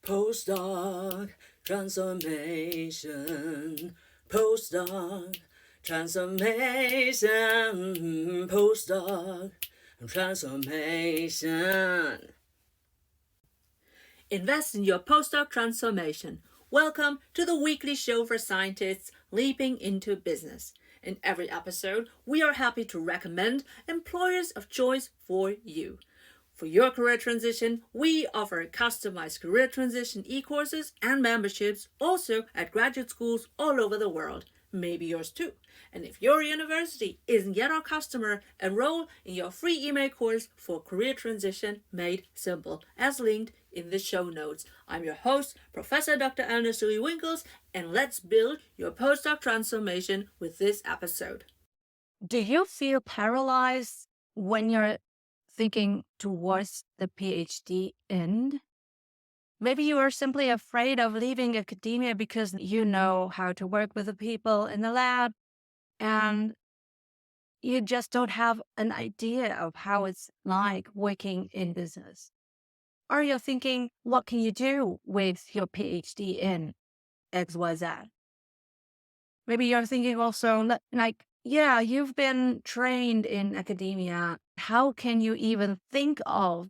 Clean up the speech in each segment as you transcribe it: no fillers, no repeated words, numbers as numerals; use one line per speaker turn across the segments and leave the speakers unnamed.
Postdoc transformation, postdoc transformation, postdoc transformation.
Invest in your postdoc transformation. Welcome to the weekly show for scientists leaping into business. In every episode, we are happy to recommend employers of choice for you. For your career transition, we offer customized career transition e-courses and memberships also at graduate schools all over the world, maybe yours too. And if your university isn't yet our customer, enroll in your free email course for career transition made simple, as linked in the show notes. I'm your host, Professor Dr. Eleonore Soei-Winkels, and let's build your postdoc transformation with this episode.
Do you feel paralyzed when you're thinking towards the PhD end? Maybe you are simply afraid of leaving academia because you know how to work with the people in the lab and you just don't have an idea of how it's like working in business. Or you're thinking, what can you do with your PhD in XYZ? Maybe you're thinking also, like, yeah, you've been trained in academia. How can you even think of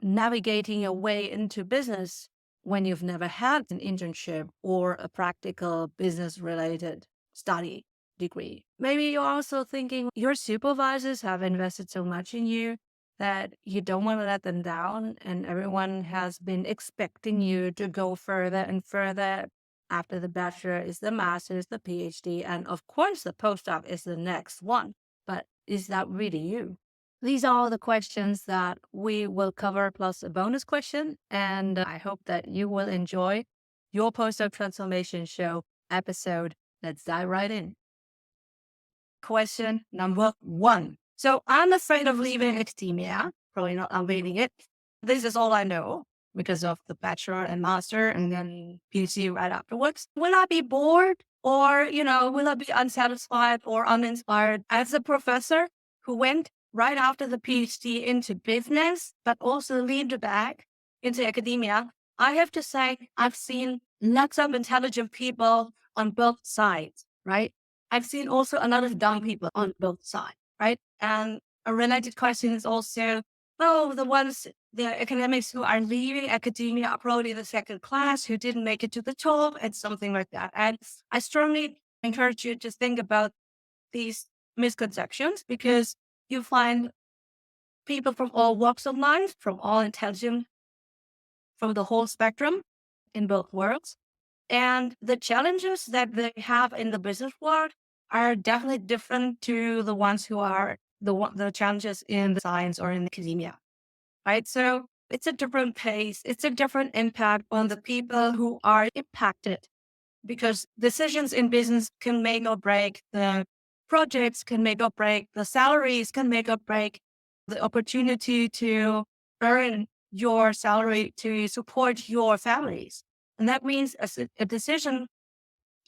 navigating your way into business when you've never had an internship or a practical business related study degree? Maybe you're also thinking your supervisors have invested so much in you that you don't want to let them down, and everyone has been expecting you to go further and further. After the bachelor is the master's, the PhD, and of course the postdoc is the next one. But is that really you? These are all the questions that we will cover, plus a bonus question. And I hope that you will enjoy your postdoc transformation show episode. Let's dive right in. Question number 1. So I'm afraid of leaving academia, probably not unveiling it. This is all I know because of the bachelor and master and then PhD right afterwards. Will I be bored or, will I be unsatisfied or uninspired as a professor who went right after the PhD into business, but also leaned back into academia? I have to say, I've seen lots of intelligent people on both sides, right? I've seen also a lot of dumb people on both sides, right? And a related question is also, the academics who are leaving academia are probably the second class who didn't make it to the top and something like that. And I strongly encourage you to think about these misconceptions because you find people from all walks of life, from all intelligence, from the whole spectrum in both worlds. And the challenges that they have in the business world are definitely different to the ones who are the challenges in the science or in academia, right? So it's a different pace. It's a different impact on the people who are impacted because decisions in business can make or break the projects, can make or break the salaries, can make or break the opportunity to earn your salary to support your families. And that means a decision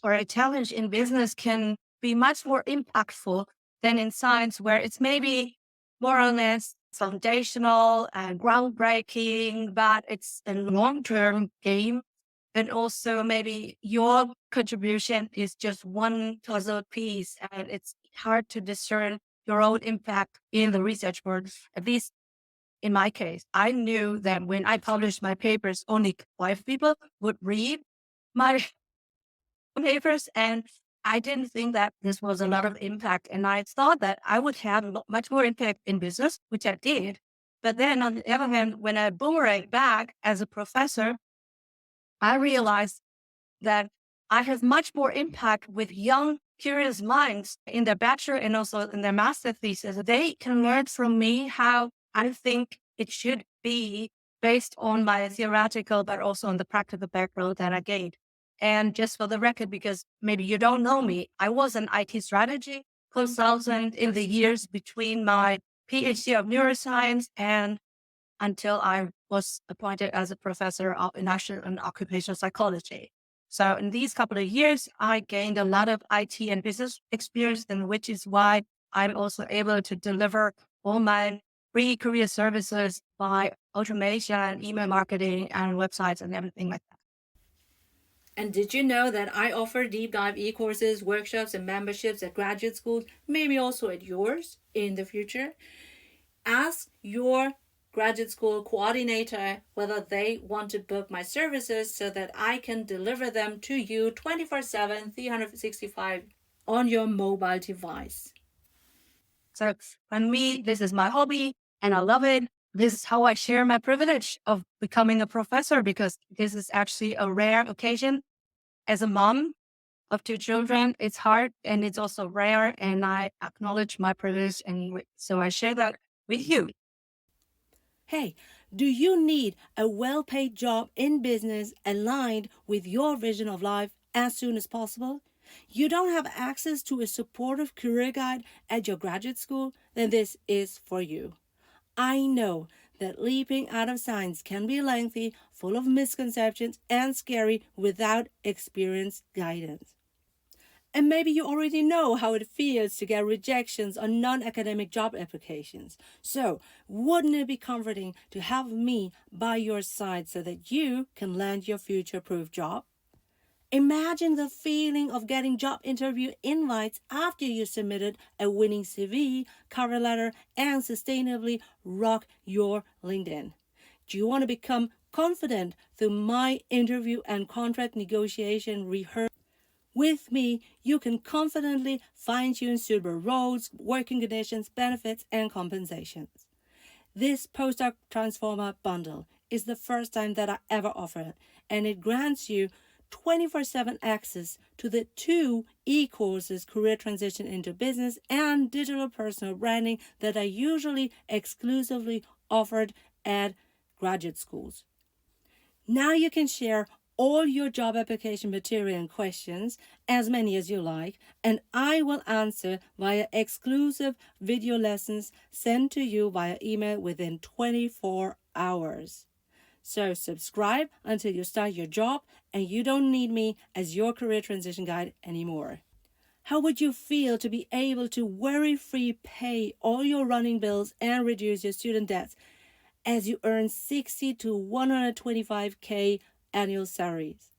or a challenge in business can be much more impactful than in science, where it's maybe more or less foundational and groundbreaking, but it's a long-term game. And also maybe your contribution is just one puzzle piece and it's hard to discern your own impact in the research world. At least in my case, I knew that when I published my papers, only 5 people would read my papers. And I didn't think that this was a lot of impact. And I thought that I would have much more impact in business, which I did. But then on the other hand, when I boomerang back as a professor, I realized that I have much more impact with young, curious minds in their bachelor and also in their master thesis. They can learn from me how I think it should be based on my theoretical, but also on the practical background that I gained. And just for the record, because maybe you don't know me, I was an IT strategy consultant in the years between my PhD of neuroscience and until I was appointed as a professor of industrial and occupational psychology. So in these couple of years, I gained a lot of IT and business experience, and which is why I'm also able to deliver all my free career services by automation, email marketing, and websites and everything like that.
And did you know that I offer deep dive e-courses, workshops, and memberships at graduate schools, maybe also at yours in the future? Ask your graduate school coordinator whether they want to book my services so that I can deliver them to you 24/7, 365 on your mobile device.
So for me, this is my hobby and I love it. This is how I share my privilege of becoming a professor, because this is actually a rare occasion. As a mom of two children, it's hard and it's also rare, and I acknowledge my privilege, and so I share that with you.
Hey, do you need a well paid job in business aligned with your vision of life as soon as possible? You don't have access to a supportive career guide at your graduate school? Then this is for you. I know that leaping out of science can be lengthy, full of misconceptions, and scary without experienced guidance. And maybe you already know how it feels to get rejections on non academic job applications. So, wouldn't it be comforting to have me by your side so that you can land your future proof job? Imagine the feeling of getting job interview invites after you submitted a winning CV, cover letter, and sustainably rock your LinkedIn. Do you want to become confident through my interview and contract negotiation rehearsal? With me, you can confidently fine-tune suitable roles, working conditions, benefits, and compensations. This Postdoc Transformer bundle is the first time that I ever offer it, and it grants you 24/7 access to the 2 e-courses, Career Transition into Business and Digital Personal Branding, that are usually exclusively offered at graduate schools. Now you can share all your job application material and questions, as many as you like, and I will answer via exclusive video lessons sent to you via email within 24 hours. So subscribe until you start your job and you don't need me as your career transition guide anymore. How would you feel to be able to worry-free pay all your running bills and reduce your student debts as you earn 60 to 125K annual salaries?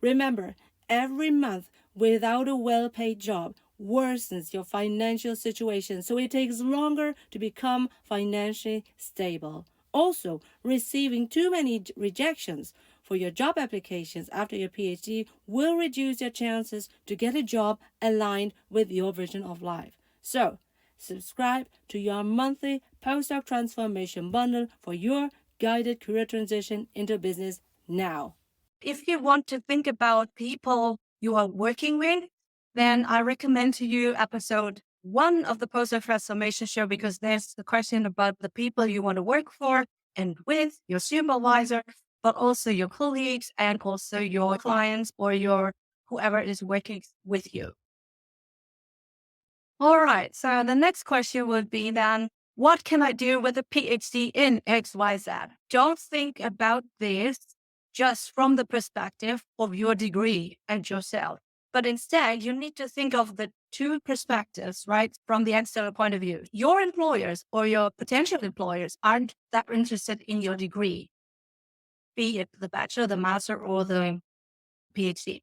Remember, every month without a well-paid job worsens your financial situation, so it takes longer to become financially stable. Also, receiving too many rejections for your job applications after your PhD will reduce your chances to get a job aligned with your vision of life. So, subscribe to your monthly Postdoc Transformation bundle for your guided career transition into business now.
If you want to think about people you are working with, then I recommend to you episode 1 of the Postdoc Transformation Show, because there's the question about the people you want to work for and with, your supervisor, but also your colleagues and also your clients or your whoever is working with you. All right. So the next question would be then, what can I do with a PhD in XYZ? Don't think about this just from the perspective of your degree and yourself, but instead you need to think of the 2 perspectives, right? From the external point of view. Your employers or your potential employers aren't that interested in your degree, be it the bachelor, the master, or the PhD.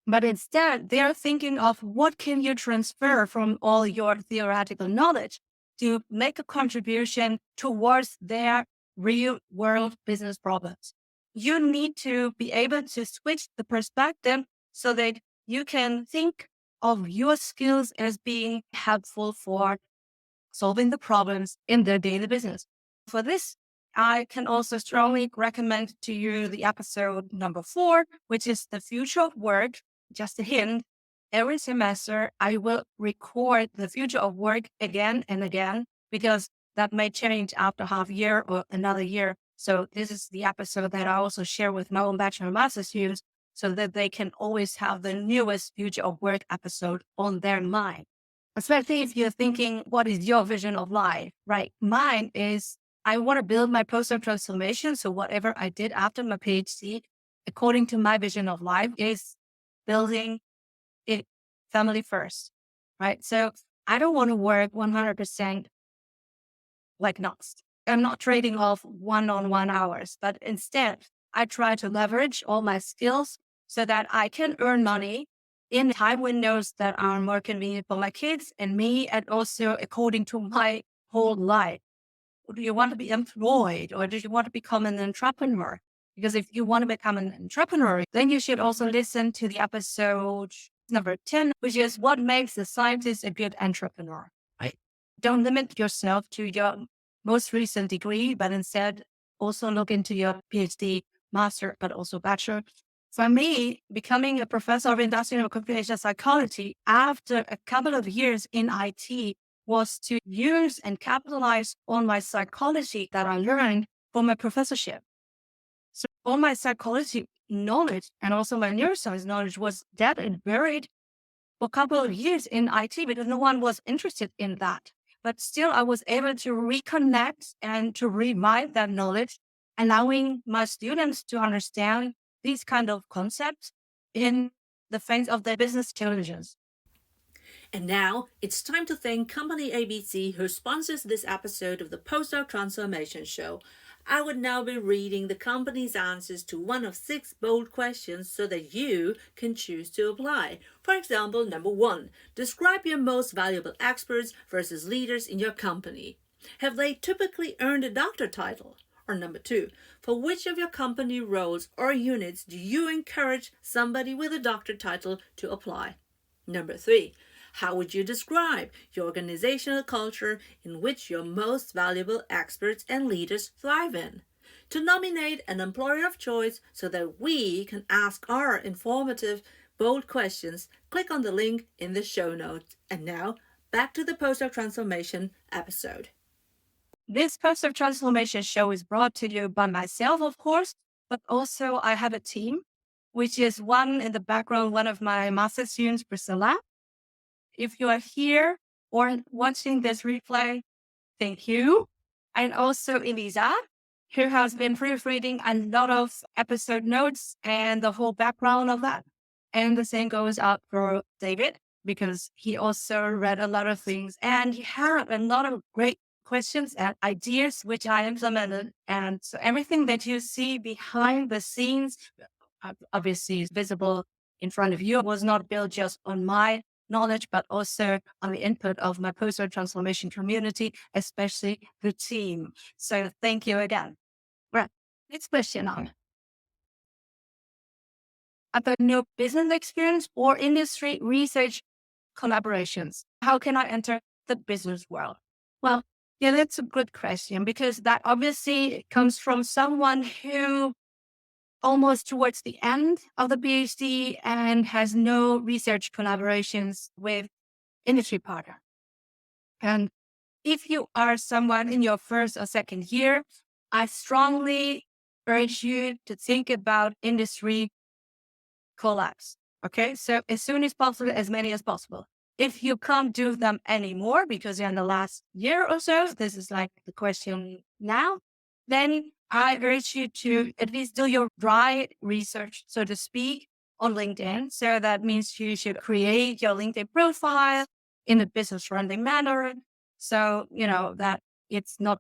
But instead, they're thinking of what can you transfer from all your theoretical knowledge to make a contribution towards their real world business problems. You need to be able to switch the perspective so that you can think of your skills as being helpful for solving the problems in their daily business. For this, I can also strongly recommend to you the episode number 4, which is the future of work. Just a hint, every semester I will record the future of work again and again, because that may change after half year or another year. So this is the episode that I also share with my own bachelor and master students so that they can always have the newest future of work episode on their mind. Especially if you're thinking, what is your vision of life, right? Mine is, I want to build my postdoc transformation. So whatever I did after my PhD, according to my vision of life, is building it family first, right? So I don't want to work 100% like nuts. I'm not trading off one-on-one hours, but instead I try to leverage all my skills so that I can earn money in time windows that are more convenient for my kids and me, and also according to my whole life. Do you want to be employed or do you want to become an entrepreneur? Because if you want to become an entrepreneur, then you should also listen to the episode number 10, which is what makes a scientist a good entrepreneur. Right? Don't limit yourself to your most recent degree, but instead also look into your PhD, master, but also bachelor. For me, becoming a professor of industrial computational psychology after a couple of years in IT was to use and capitalize on my psychology that I learned from my professorship. So all my psychology knowledge and also my neuroscience knowledge was dead and buried for a couple of years in IT because no one was interested in that. But still, I was able to reconnect and to revive that knowledge, allowing my students to understand these kind of concepts in the face of their business challenges.
And now it's time to thank Company ABC, who sponsors this episode of the Postdoc Transformation Show. I would now be reading the company's answers to one of 6 bold questions so that you can choose to apply. For example, number 1, describe your most valuable experts versus leaders in your company. Have they typically earned a doctor title? Or number 2, for which of your company roles or units do you encourage somebody with a doctor title to apply? Number 3, how would you describe your organizational culture in which your most valuable experts and leaders thrive in? To nominate an employer of choice so that we can ask our informative, bold questions, click on the link in the show notes. And now, back to the Postdoc Transformation episode.
This Postdoc Transformation show is brought to you by myself, of course, but also I have a team, which is one in the background, one of my master students, Priscilla. If you are here or watching this replay, thank you. And also Elisa, who has been proofreading a lot of episode notes and the whole background of that. And the same goes out for David, because he also read a lot of things and he had a lot of great questions and ideas, which I implemented. And so everything that you see behind the scenes, obviously is visible in front of you, was not built just on my knowledge, but also on the input of my postdoc transformation community, especially the team. So thank you again. Right. Next question on. About no business experience or industry research collaborations. How can I enter the business world? Well, yeah, that's a good question because that obviously comes from someone who almost towards the end of the PhD and has no research collaborations with industry partner. And if you are someone in your first or second year, I strongly urge you to think about industry collabs. Okay. So as soon as possible, as many as possible. If you can't do them anymore because you're in the last year or so, this is like the question now, then I urge you to at least do your dry research, so to speak, on LinkedIn. So that means you should create your LinkedIn profile in a business friendly manner. So, that it's not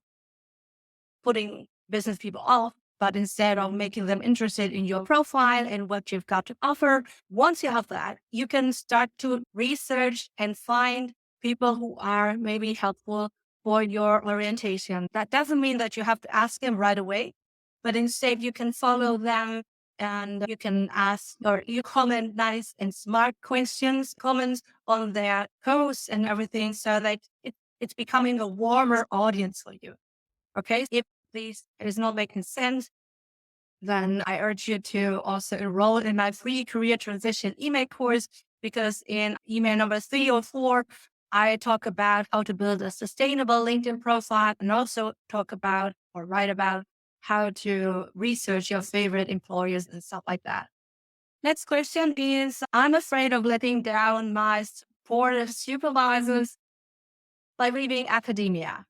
putting business people off, but instead of making them interested in your profile and what you've got to offer. Once you have that, you can start to research and find people who are maybe helpful for your orientation. That doesn't mean that you have to ask them right away, but instead you can follow them and you can ask or you comment nice and smart questions, comments on their posts and everything so that it's becoming a warmer audience for you. Okay. If this is not making sense, then I urge you to also enroll in my free career transition email course, because in email number 3 or 4, I talk about how to build a sustainable LinkedIn profile and also talk about or write about how to research your favorite employers and stuff like that. Next question is, I'm afraid of letting down my supportive supervisors by leaving academia.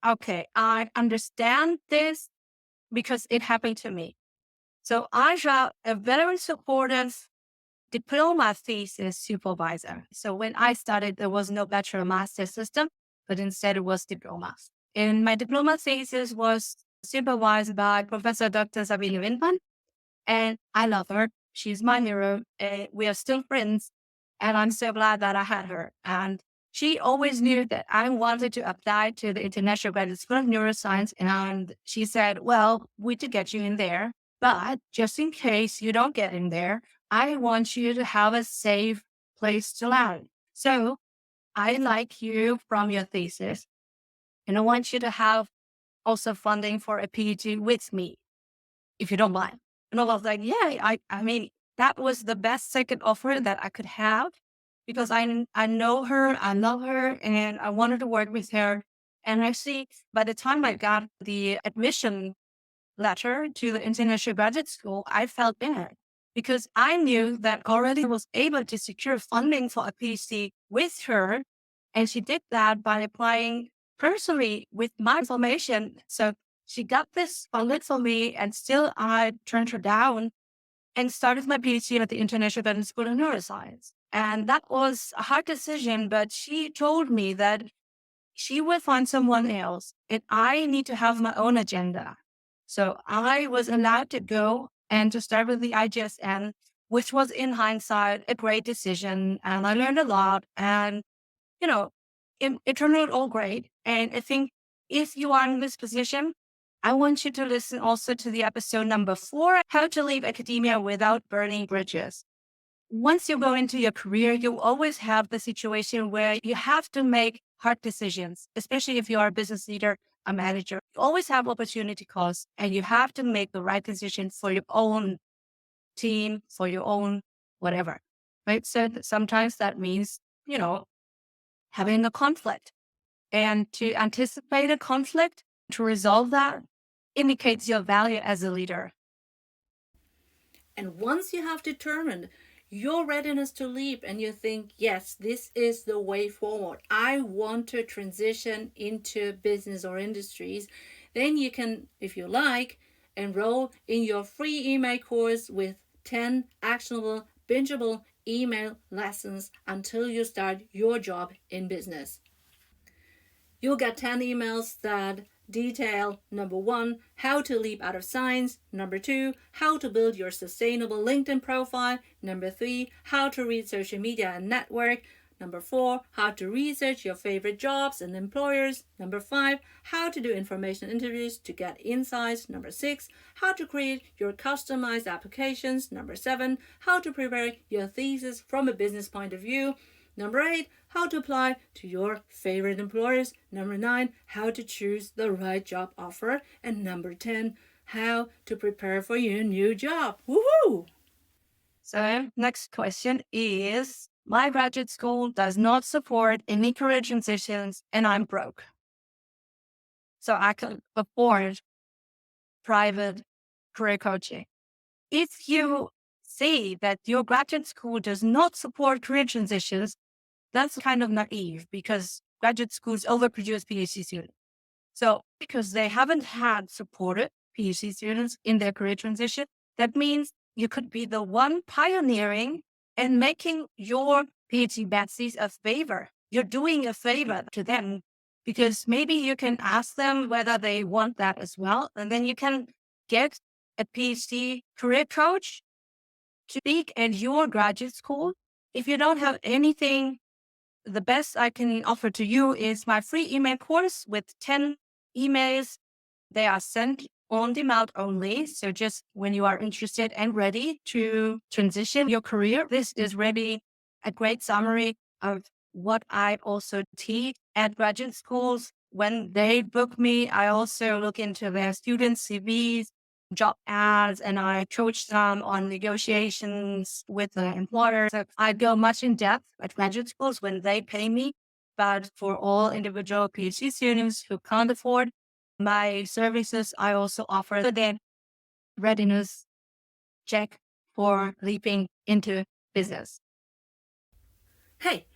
Okay, I understand this because it happened to me. So I have a very supportive diploma thesis supervisor. So when I started, there was no bachelor master system, but instead it was diplomas. And my diploma thesis was supervised by Professor Dr. Sabine Windman, and I love her. She's my hero. We are still friends, and I'm so glad that I had her. And she always knew that I wanted to apply to the International Graduate School of Neuroscience. And she said, well, we could get you in there, but just in case you don't get in there, I want you to have a safe place to learn. So I like you from your thesis, and I want you to have also funding for a PhD with me, if you don't mind. And I was like, yeah, I mean, that was the best second offer that I could have, because I know her, I love her, and I wanted to work with her. And actually, by the time I got the admission letter to the International Graduate School, I felt better, because I knew that already was able to secure funding for a PhD with her. And she did that by applying personally with my information. So she got this funded for me, and still I turned her down and started my PhD at the International Graduate School of Neuroscience. And that was a hard decision, but she told me that she will find someone else, and I need to have my own agenda. So I was allowed to go and to start with the IGSN, which was in hindsight a great decision. And I learned a lot, and, you know, it turned out all great. And I think if you are in this position, I want you to listen also to the episode number 4, How to Leave Academia Without Burning Bridges. Once you go into your career, you always have the situation where you have to make hard decisions, especially if you are a business leader, a manager. You always have opportunity costs, and you have to make the right decision for your own team, for your own whatever, right? So sometimes that means, having a conflict, and to anticipate a conflict, to resolve that, indicates your value as a leader.
And once you have determined your readiness to leap and you think, yes, this is the way forward, I want to transition into business or industries, then you can, if you like, enroll in your free email course with 10 actionable, bingeable email lessons until you start your job in business. You'll get 10 emails that detail number 1, how to leap out of science, number 2, how to build your sustainable LinkedIn profile, number 3, how to read social media and network, number 4, how to research your favorite jobs and employers, number 5, how to do information interviews to get insights, number 6, how to create your customized applications, number 7, how to prepare your thesis from a business point of view, number 8, how to apply to your favorite employers. Number 9, how to choose the right job offer. And number 10, how to prepare for your new job. Woohoo!
So next question is, my graduate school does not support any career transitions and I'm broke. So I can afford private career coaching. If you see that your graduate school does not support career transitions, that's kind of naive, because graduate schools overproduce PhD students. So because they haven't had supported PhD students in their career transition, that means you could be the one pioneering and making your PhD batsies a favor. You're doing a favor to them, because maybe you can ask them whether they want that as well. And then you can get a PhD career coach to speak at your graduate school. If you don't have anything, the best I can offer to you is my free email course with 10 emails. They are sent on demand only. So just when you are interested and ready to transition your career, this is really a great summary of what I also teach at graduate schools. When they book me, I also look into their student CVs, job ads, and I coach them on negotiations with the employer. So I go much in depth at graduate schools when they pay me. But for all individual PhD students who can't afford my services, I also offer the readiness check for leaping into business.
Hey,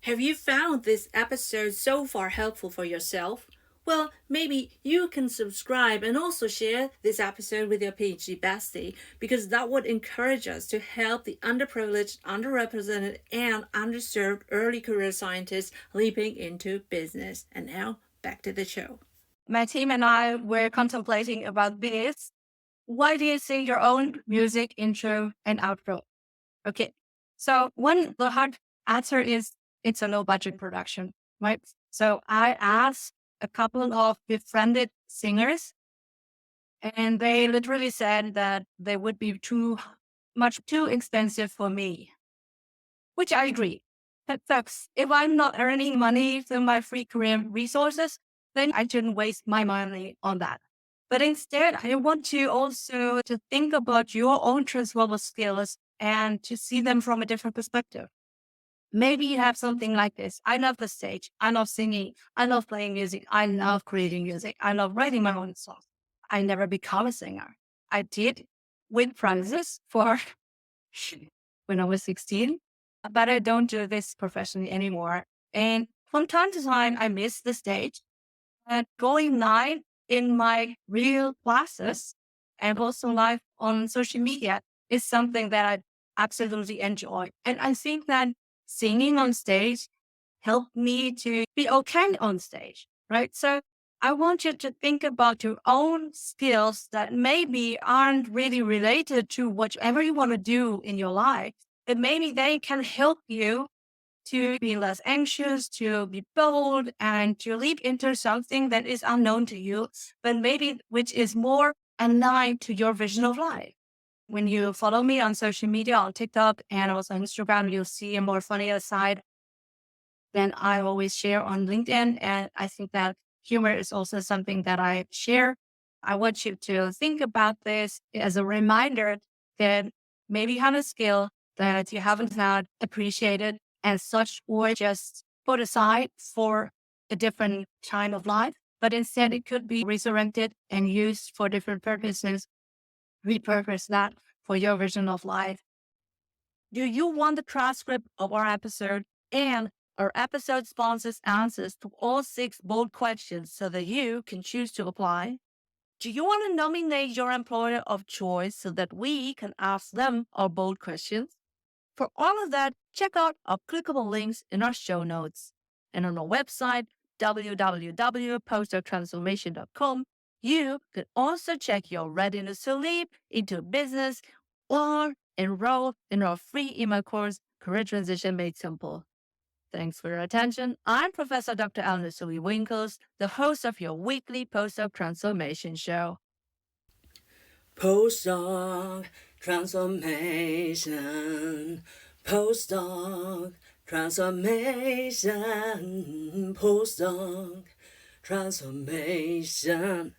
have you found this episode so far helpful for yourself? Well, maybe you can subscribe and also share this episode with your PhD bestie, because that would encourage us to help the underprivileged, underrepresented, and underserved early career scientists leaping into business. And now, back to the show.
my team and I were contemplating about this. Why do you sing your own music intro and outro? Okay. So the hard answer is it's a low budget production, right? So I asked a couple of befriended singers, and they literally said that they would be too expensive for me, which I agree. That sucks. If I'm not earning money through my free career resources, then I shouldn't waste my money on that. But instead, I want you also to think about your own transferable skills and to see them from a different perspective. Maybe you have something like this. I love the stage. I love singing. I love playing music. I love creating music. I love writing my own songs. I never become a singer. I did win prizes for when I was 16, but I don't do this professionally anymore. And from time to time, I miss the stage. And going live in my real classes and also live on social media is something that I absolutely enjoy. And I think that singing on stage helped me to be okay on stage, right? So I want you to think about your own skills that maybe aren't really related to whatever you want to do in your life, but maybe they can help you to be less anxious, to be bold, and to leap into something that is unknown to you, but maybe which is more aligned to your vision of life. When you follow me on social media, on TikTok and also on Instagram, you'll see a more funnier side than I always share on LinkedIn. And I think that humor is also something that I share. I want you to think about this as a reminder that maybe you have a skill that you haven't had appreciated as such, or just put aside for a different time of life, but instead it could be resurrected and used for different purposes. Repurpose that for your vision of life. Do you want the transcript of our episode and our episode sponsors answers to all 6 bold questions so that you can choose to apply? Do you want to nominate your employer of choice so that we can ask them our bold questions? For all of that, check out our clickable links in our show notes. And on our website, www.postdoctransformation.com, you can also check your readiness to leap into business or enroll in our free email course, Career Transition Made Simple. Thanks for your attention. I'm Professor Dr. Eleonore Soei-Winkels, the host of your weekly Postdoc Transformation show.
Postdoc transformation, postdoc transformation, postdoc transformation.